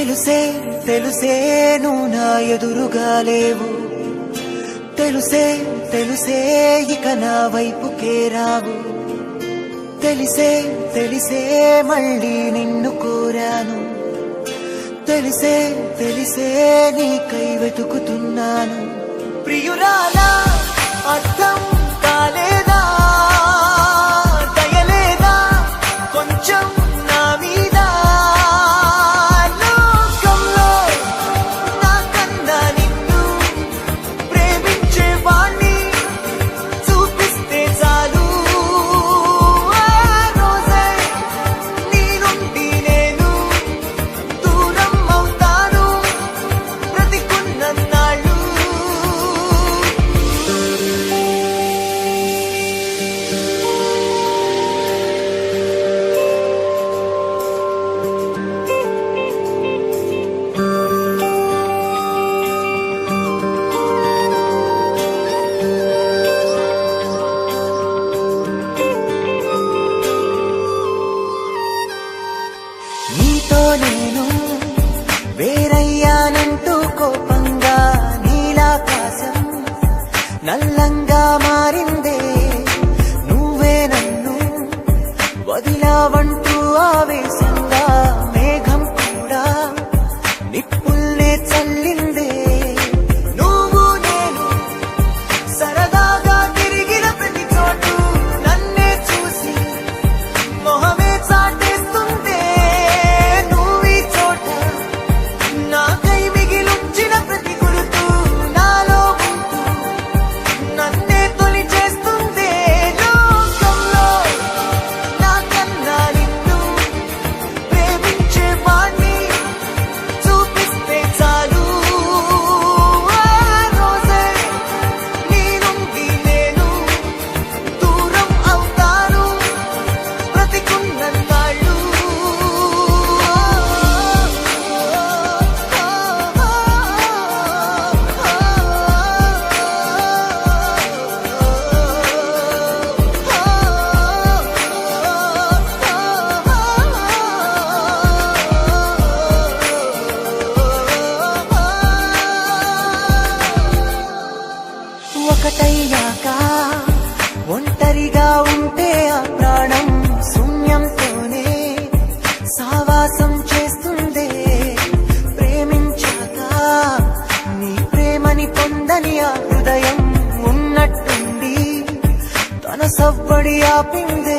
తెలుసే తెలుసే నువ్వు నా ఎదురుగా లేవు, తెలుసే తెలుసే ఇక నా వైపుకే రావు, తెలిసే తెలిసే మళ్ళీ నిన్ను కోరాను, తెలిసే తెలిసే నీకై వెతుకుతున్నాను. ప్రియురాలా అర్థం కాలేదా, దయలేదా కొంచెం నా మీద, లోకంలో నాకన్నా నిన్ను ప్రేమించే వాణ్ణి చూపిస్తే చాలు. ఆ రోజే నీ నుండి నేను దూరం అవుతాను బ్రతికున్నన్నాళ్ళు. నీతో నేను వేరయ్యానంటూ కోపంగా నీలాకాశం నల్లంగా మారిందే, నువ్వే నన్ను వదిలావంటూ ఆవేశంగా మేఘం కూడా నిప్పుల్నే చల్లిందే. నువ్వు నేను సరదాగా తిరిగిన ప్రతి చోటు నన్నే చూసి మొహమే చాటేస్తుందే. నువ్వీ చోట నాకై మిగిలుంచిన ప్రతి గురుతు నాలో ఉంటూ నన్నే తొలి చేస్తుందే. లోకంలో నాకన్నా నిన్ను ప్రేమించే వాణ్ణి చూపిస్తే చాలు. ఆ రోజే నీ నుండి నేను దూరం అవుతాను బ్రతికున్నన్నాళ్ళు. ఒకటయ్యాక ఒంటరిగా ఉంటే ఆ ప్రాణం శూన్యంతోనే సావాసం చేస్తుందే. ప్రేమించాక నీ ప్రేమని పొందని ఆ హృదయం ఉన్నట్టుండి తన సవ్వడి ఆపిందే.